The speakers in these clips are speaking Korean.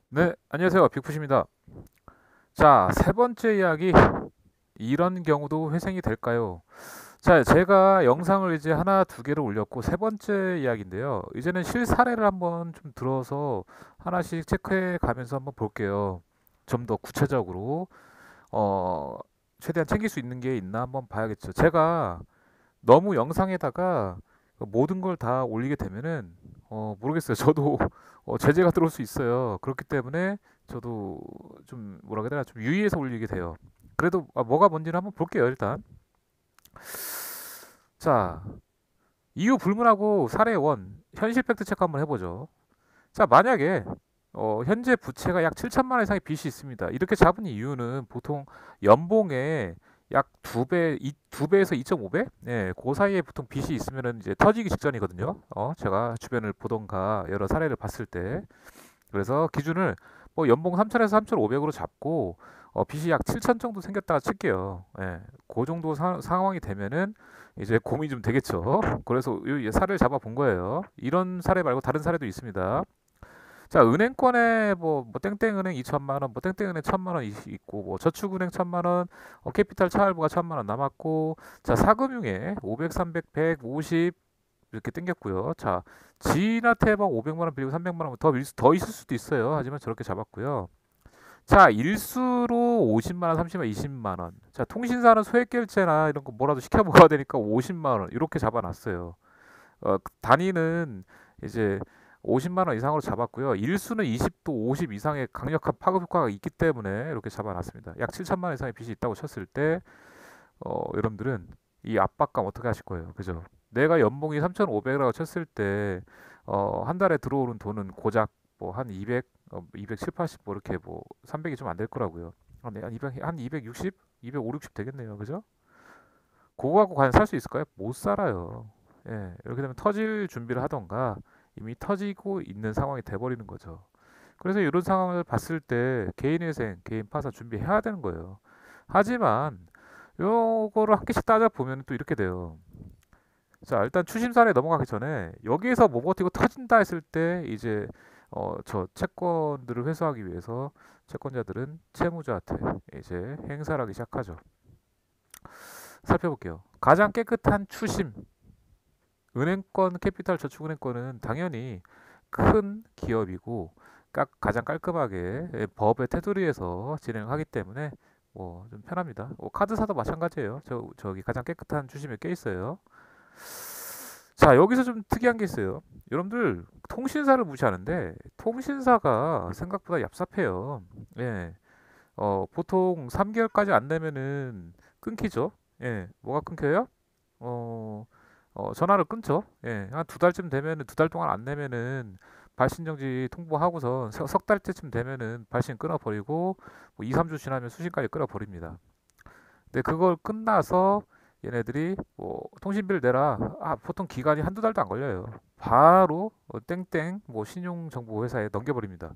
네, 안녕하세요. 빅푸시입니다. 자, 세 번째 이야기. 이런 경우도 회생이 될까요? 자, 제가 영상을 이제 하나, 두 개를 올렸고, 세 번째 이야기인데요. 이제는 실사례를 한번 좀 들어서 하나씩 체크해 가면서 한번 볼게요. 좀 더 구체적으로, 어, 최대한 챙길 수 있는 게 있나 한번 봐야겠죠. 제가 너무 영상에다가 모든 걸 다 올리게 되면은 모르겠어요. 저도 제재가 들어올 수 있어요. 그렇기 때문에 저도 좀 뭐라 그래야 되나 좀 유의해서 올리게 돼요. 그래도 뭐가 뭔지는 한번 볼게요. 일단 자, 이유 불문하고 사례 원 현실 팩트 체크 한번 해보죠. 자, 만약에 현재 부채가 약 7천만 원 이상의 빚이 있습니다. 이렇게 잡은 이유는 보통 연봉의 약 두 배에서 2.5배? 예, 그 사이에 보통 빚이 있으면은 이제 터지기 직전이거든요. 제가 주변을 보던가 여러 사례를 봤을 때. 그래서 기준을 뭐 연봉 3천에서 3,500으로 잡고 빚이 약 7천 정도 생겼다가 칠게요. 예, 그 정도 상황이 되면은 이제 고민이 좀 되겠죠. 그래서 이 사례를 잡아 본 거예요. 이런 사례 말고 다른 사례도 있습니다. 자, 은행권에 뭐 땡땡은행 2천만 원, 뭐 땡땡은행 1천만 원 있고, 뭐 저축은행 1천만 원, 캐피탈 차할부가 1천만 원 남았고, 자, 사금융에 500, 300, 150 이렇게 땡겼고요. 자, 지인한테 막 500만 원 빌리고 300만 원 더 있을 수도 있어요. 하지만 저렇게 잡았고요. 자, 일수로 50만 원, 30만 원, 20만 원. 자, 통신사는 소액결제나 이런 거 뭐라도 시켜 먹어야 되니까 50만 원 이렇게 잡아놨어요. 단위는 이제 50만 원 이상으로 잡았고요. 일수는 20도 50 이상의 강력한 파급 효과가 있기 때문에 이렇게 잡아놨습니다. 약 7천만 원 이상의 빚이 있다고 쳤을 때 여러분들은 이 압박감 어떻게 하실 거예요? 그죠? 내가 연봉이 3,500이라고 쳤을 때 한 달에 들어오는 돈은 고작 뭐 한 200, 207, 80, 뭐 이렇게 뭐 300이 좀 안 될 거라고요. 한 200, 한 260, 250, 60 되겠네요. 그죠? 그거 갖고 과연 살 수 있을까요? 못 살아요. 예, 이렇게 되면 터질 준비를 하던가 이미 터지고 있는 상황이 돼버리는 거죠. 그래서 이런 상황을 봤을 때 개인회생, 개인 파산 준비해야 되는 거예요. 하지만 요거를 한 개씩 따져보면 또 이렇게 돼요. 자, 일단 추심 사례 넘어가기 전에 여기에서 못 버티고 터진다 했을 때 이제 저 채권들을 회수하기 위해서 채권자들은 채무자한테 이제 행사를 하기 시작하죠. 살펴볼게요. 가장 깨끗한 추심 은행권, 캐피탈 저축은행권은 당연히 큰 기업이고 가장 깔끔하게 법의 테두리에서 진행하기 때문에 뭐 좀 편합니다. 카드사도 마찬가지예요. 저기 가장 깨끗한 추심에 껴 있어요. 자, 여기서 좀 특이한 게 있어요. 여러분들 통신사를 무시하는데 통신사가 생각보다 얍삽해요. 예. 보통 3개월까지 안 되면은 끊기죠. 예. 뭐가 끊겨요? 어, 전화를 끊죠. 예, 한 두 달쯤 되면은 두 달 동안 안 내면은 발신 정지 통보하고서 석 달째쯤 되면은 발신 끊어버리고 뭐 2, 3주 지나면 수신까지 끊어버립니다. 근데 그걸 끝나서 얘네들이 뭐 통신비를 내라. 보통 기간이 한두 달도 안 걸려요. 바로 땡땡 뭐 신용정보회사에 넘겨버립니다.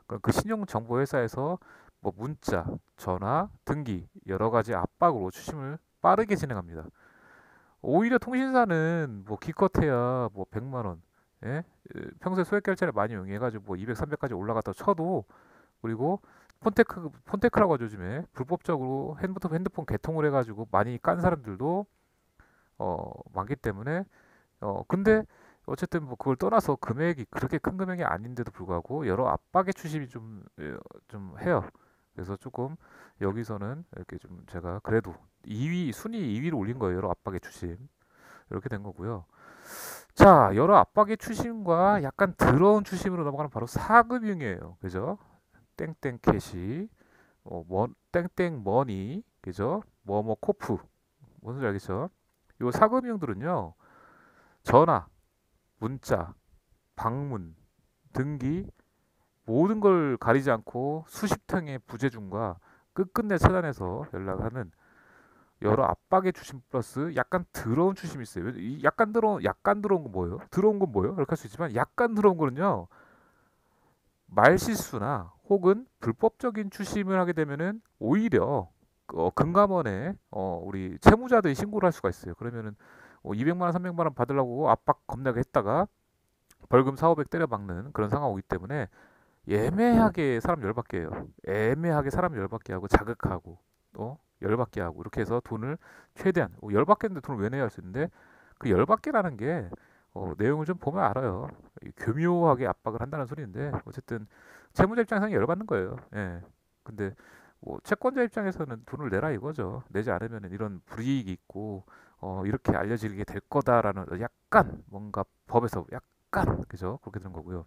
그럼 그 신용정보회사에서 뭐 문자, 전화, 등기 여러 가지 압박으로 추심을 빠르게 진행합니다. 오히려 통신사는 뭐 기껏해야 뭐 100만 원, 예? 평소에 소액 결제를 많이 이용해가지고 뭐 200, 300까지 올라갔다 쳐도 그리고 폰테크라고 하죠 요즘에 불법적으로 핸드폰 개통을 해가지고 많이 깐 사람들도 많기 때문에 근데 어쨌든 뭐 그걸 떠나서 금액이 그렇게 큰 금액이 아닌데도 불구하고 여러 압박의 추심이 좀 해요. 그래서 조금 여기서는 이렇게 좀 제가 그래도 2위 순위 2위로 올린 거예요. 여러 압박의 추심. 이렇게 된 거고요. 자, 여러 압박의 추심과 약간 더러운 추심으로 넘어가는 바로 사금융이에요. 그죠? 땡땡 캐시, 땡땡 머니, 그죠? 뭐뭐 코프, 뭔지 알겠죠? 요 사금융들은요, 전화, 문자, 방문, 등기, 모든 걸 가리지 않고 수십 통의 부재중과 끝끝내 차단해서 연락하는 여러 압박의 추심 플러스 약간 더러운 추심이 있어요. 이 약간 더러운 건 뭐예요? 더러운 건 뭐예요? 이렇게 할 수 있지만 약간 더러운 거는요. 말실수나 혹은 불법적인 추심을 하게 되면은 오히려 금감원에 우리 채무자들이 신고를 할 수가 있어요. 그러면은 200만 원, 300만 원 받으려고 압박 겁나게 했다가 벌금 4, 500 때려박는 그런 상황이 오기 때문에 애매하게 사람 열받게 해요. 애매하게 사람 열받게 하고 자극하고 열받게 하고 이렇게 해서 돈을 최대한 열받게 했는데 돈을 왜 내야 할 수 있는데 그 열받게라는 게 내용을 좀 보면 알아요. 교묘하게 압박을 한다는 소리인데 어쨌든 채무자 입장에서는 열받는 거예요. 예. 근데 뭐 채권자 입장에서는 돈을 내라 이거죠. 내지 않으면 이런 불이익이 있고 이렇게 알려지게 될 거다라는 약간 뭔가 법에서 약간 그죠? 그렇게 되는 거고요.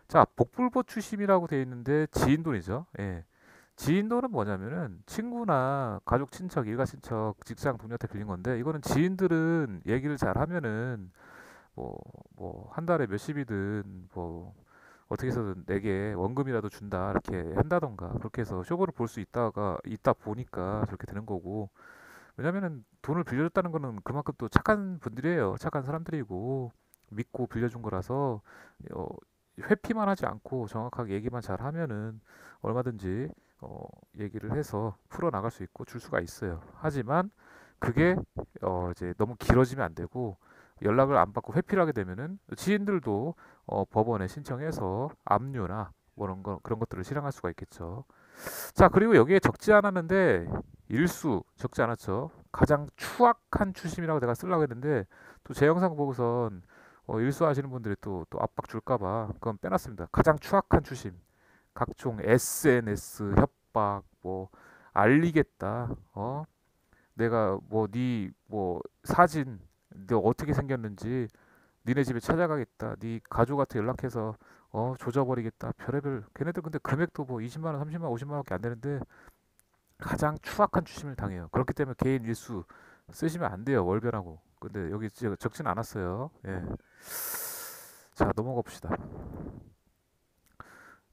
자, 복불복 추심이라고 되어 있는데 지인돈이죠. 예. 지인돈은 뭐냐면은 친구나 가족, 친척, 일가 친척, 직장 동료한테 빌린 건데 이거는 지인들은 얘기를 잘 하면은 뭐 한 달에 몇십이든 뭐 어떻게 해서든 내게 원금이라도 준다 이렇게 한다던가 그렇게 해서 쇼부를 볼 수 있다 보니까 저렇게 되는 거고 왜냐면은 돈을 빌려줬다는 거는 그만큼 또 착한 분들이에요. 착한 사람들이고 믿고 빌려준 거라서 어, 회피만 하지 않고 정확하게 얘기만 잘 하면은 얼마든지 얘기를 해서 풀어 나갈 수 있고 줄 수가 있어요. 하지만 그게 이제 너무 길어지면 안 되고 연락을 안 받고 회피를 하게 되면은 지인들도 법원에 신청해서 압류나 뭐 그런 것들을 실행할 수가 있겠죠. 자, 그리고 여기에 적지 않았는데 일수 적지 않았죠. 가장 추악한 추심이라고 내가 쓰려고 했는데 또 제 영상 보고선 일수 하시는 분들이 또 압박 줄까봐 그건 빼놨습니다. 가장 추악한 추심, 각종 SNS 협박, 뭐 알리겠다, 내가 뭐 네 뭐 사진, 너 어떻게 생겼는지 니네 집에 찾아가겠다, 네 가족한테 연락해서 조져버리겠다, 별의별 걔네들 근데 금액도 뭐 20만 원, 30만 원, 50만 원밖에 안 되는데 가장 추악한 추심을 당해요. 그렇기 때문에 개인 일수 쓰시면 안 돼요. 월별하고. 근데 여기 적진 않았어요. 예. 자, 넘어가 봅시다.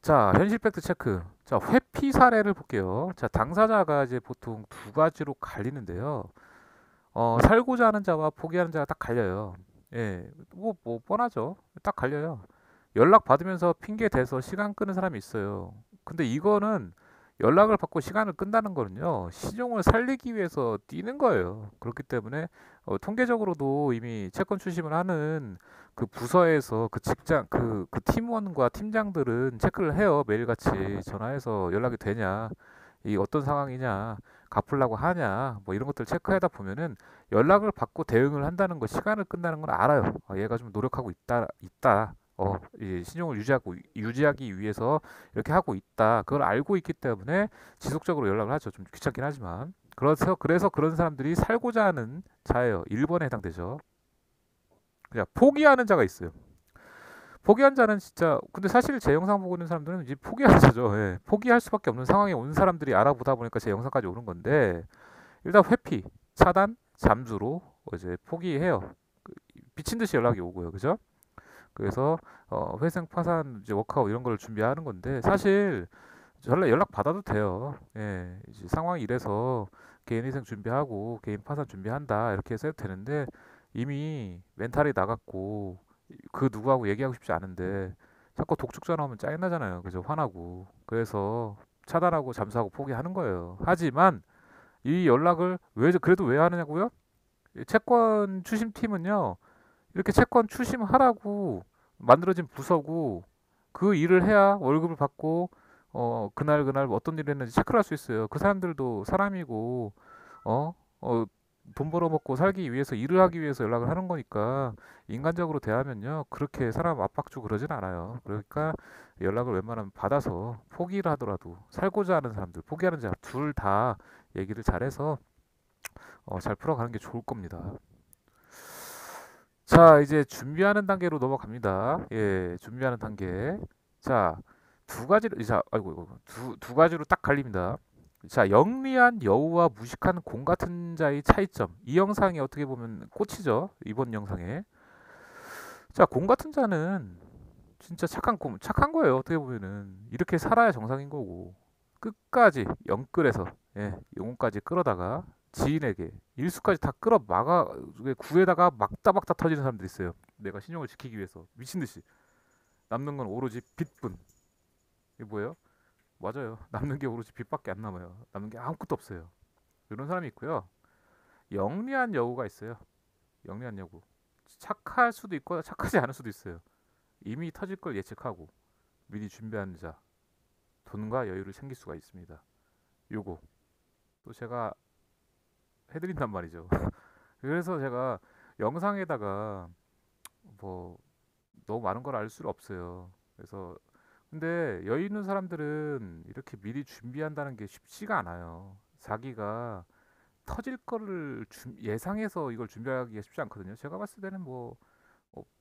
자, 현실 팩트 체크. 자, 회피 사례를 볼게요. 자, 당사자가 이제 보통 두 가지로 갈리는데요. 살고자 하는 자와 포기하는 자가 딱 갈려요. 예, 뭐 뻔하죠. 딱 갈려요. 연락 받으면서 핑계 대서 시간 끄는 사람이 있어요. 근데 이거는 연락을 받고 시간을 끈다는 거는요, 신용을 살리기 위해서 뛰는 거예요. 그렇기 때문에 통계적으로도 이미 채권 추심을 하는 그 부서에서 그 직장 그 팀원과 팀장들은 체크를 해요. 매일같이 전화해서 연락이 되냐, 이 어떤 상황이냐, 갚으려고 하냐, 뭐 이런 것들 체크하다 보면은 연락을 받고 대응을 한다는 거, 시간을 끈다는 건 알아요. 얘가 좀 노력하고 있다. 이 신용을 유지하기 위해서 이렇게 하고 있다. 그걸 알고 있기 때문에 지속적으로 연락을 하죠. 좀 귀찮긴 하지만. 그래서 그런 사람들이 살고자 하는 자예요. 1번에 해당되죠. 그냥 포기하는 자가 있어요. 포기한 자는 진짜 근데 사실 제 영상 보고 있는 사람들은 이제 포기한 자죠. 예. 포기할 수밖에 없는 상황에 온 사람들이 알아보다 보니까 제 영상까지 오는 건데 일단 회피, 차단, 잠수로 이제 포기해요. 미친 듯이 연락이 오고요. 그죠? 그래서 회생 파산 이제 워크아웃 이런 걸 준비하는 건데 사실 전에 연락 받아도 돼요. 예, 이제 상황이 이래서 개인 회생 준비하고 개인 파산 준비한다 이렇게 해서 해도 되는데 이미 멘탈이 나갔고 그 누구하고 얘기하고 싶지 않은데 자꾸 독촉 전화오면 짜증나잖아요. 그죠? 화나고 그래서 차단하고 잠수하고 포기하는 거예요. 하지만 이 연락을 그래도 왜 하느냐고요? 이 채권 추심팀은요 이렇게 채권 추심하라고 만들어진 부서고 그 일을 해야 월급을 받고 그날 어떤 일을 했는지 체크를 할 수 있어요. 그 사람들도 사람이고 어, 어, 돈 벌어먹고 살기 위해서 일을 하기 위해서 연락을 하는 거니까 인간적으로 대하면요 그렇게 사람 압박 주고 그러진 않아요. 그러니까 연락을 웬만하면 받아서 포기를 하더라도 살고자 하는 사람들 포기하는 자 둘 다 얘기를 잘해서 잘 풀어가는 게 좋을 겁니다. 자, 이제 준비하는 단계로 넘어갑니다. 예, 준비하는 단계. 자, 아이고, 두 가지로 딱 갈립니다. 자, 영리한 여우와 무식한 공 같은 자의 차이점. 이 영상이 어떻게 보면 꽃이죠. 이번 영상에. 자, 공 같은 자는 진짜 착한 거예요. 어떻게 보면은. 이렇게 살아야 정상인 거고. 끝까지 영끌에서, 예, 영혼까지 끌어다가 지인에게 일수까지 다 끌어 구에다가 막다막다 터지는 사람들이 있어요. 내가 신용을 지키기 위해서 미친 듯이 남는 건 오로지 빚뿐. 이게 뭐예요? 맞아요. 남는 게 오로지 빚밖에 안 남아요. 남는 게 아무것도 없어요. 이런 사람이 있고요. 영리한 여우가 있어요. 영리한 여우. 착할 수도 있고 착하지 않을 수도 있어요. 이미 터질 걸 예측하고 미리 준비하는 자, 돈과 여유를 챙길 수가 있습니다. 요거 또 제가 해드린단 말이죠. 그래서 제가 영상에다가 뭐 너무 많은 걸 알 수는 없어요. 그래서 근데 여유 있는 사람들은 이렇게 미리 준비한다는 게 쉽지가 않아요. 자기가 터질 거를 예상해서 이걸 준비하기가 쉽지 않거든요. 제가 봤을 때는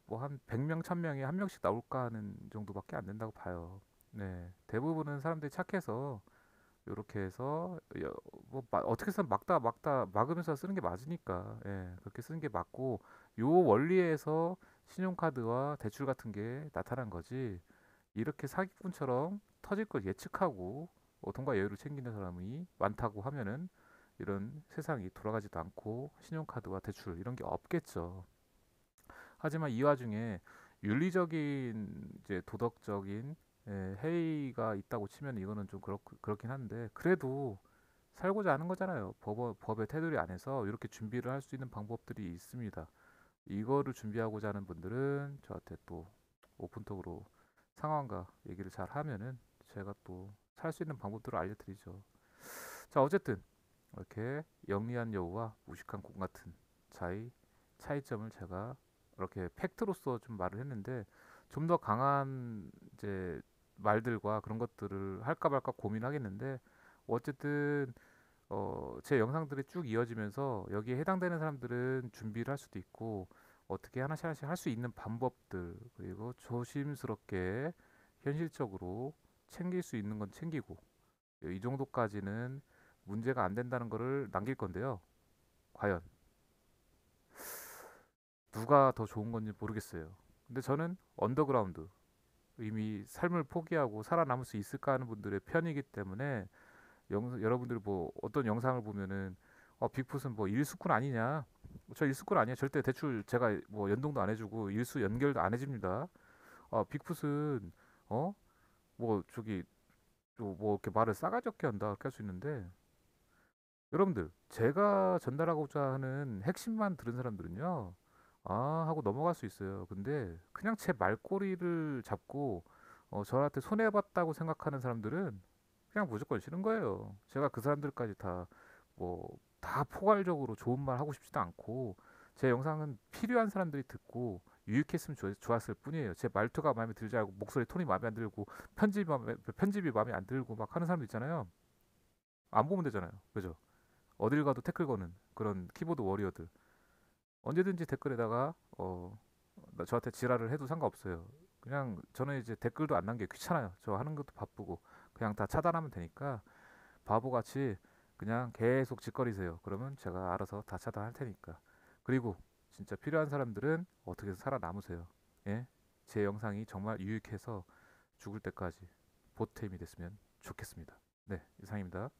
한 100명, 1000명에 한 명씩 나올까 하는 정도밖에 안 된다고 봐요. 네. 대부분은 사람들이 착해서 요렇게 해서 어떻게 해서 막다 막으면서 쓰는 게 맞으니까 예, 그렇게 쓰는 게 맞고 요 원리에서 신용카드와 대출 같은 게 나타난 거지 이렇게 사기꾼처럼 터질 걸 예측하고 돈과 여유를 챙기는 사람이 많다고 하면은 이런 세상이 돌아가지도 않고 신용카드와 대출 이런 게 없겠죠. 하지만 이 와중에 윤리적인 이제 도덕적인 해이가 있다고 치면 이거는 좀 그렇긴 한데 그래도 살고자 하는 거잖아요. 법의 테두리 안에서 이렇게 준비를 할 수 있는 방법들이 있습니다. 이거를 준비하고자 하는 분들은 저한테 또 오픈톡으로 상황과 얘기를 잘 하면은 제가 또 살 수 있는 방법들을 알려드리죠. 자, 어쨌든 이렇게 영리한 여우와 무식한 공 같은 차이점을 제가 이렇게 팩트로서 좀 말을 했는데 좀 더 강한 이제 말들과 그런 것들을 할까 말까 고민하겠는데 어쨌든 제 영상들이 쭉 이어지면서 여기에 해당되는 사람들은 준비를 할 수도 있고 어떻게 하나씩 하나씩 할 수 있는 방법들 그리고 조심스럽게 현실적으로 챙길 수 있는 건 챙기고 이 정도까지는 문제가 안 된다는 거를 남길 건데요. 과연 누가 더 좋은 건지 모르겠어요. 근데 저는 언더그라운드 이미 삶을 포기하고 살아남을 수 있을까 하는 분들의 편이기 때문에 여러분들이 뭐 어떤 영상을 보면은 빅풋은 뭐 일수꾼 아니냐? 저 일수꾼 아니에요. 절대 대출 제가 뭐 연동도 안 해주고 일수 연결도 안 해줍니다. 빅풋은 어 뭐 저기 뭐 이렇게 말을 싸가지 없게 한다 그렇게 할 수 있는데 여러분들 제가 전달하고자 하는 핵심만 들은 사람들은요 하고 넘어갈 수 있어요. 근데 그냥 제 말꼬리를 잡고 저한테 손해봤다고 생각하는 사람들은 그냥 무조건 싫은 거예요. 제가 그 사람들까지 다 포괄적으로 좋은 말 하고 싶지도 않고 제 영상은 필요한 사람들이 듣고 유익했으면 좋았을 뿐이에요. 제 말투가 마음에 들지 않고 목소리 톤이 마음에 안 들고 편집이 마음에 안 들고 막 하는 사람도 있잖아요. 안 보면 되잖아요. 그죠? 어딜 가도 태클 거는 그런 키보드 워리어들 언제든지 댓글에다가 저한테 지랄을 해도 상관없어요. 그냥 저는 이제 댓글도 안 남겨 귀찮아요. 저 하는 것도 바쁘고 그냥 다 차단하면 되니까 바보같이 그냥 계속 짓거리세요. 그러면 제가 알아서 다 차단할 테니까. 그리고 진짜 필요한 사람들은 어떻게 해서 살아남으세요. 예? 제 영상이 정말 유익해서 죽을 때까지 보탬이 됐으면 좋겠습니다. 네, 이상입니다.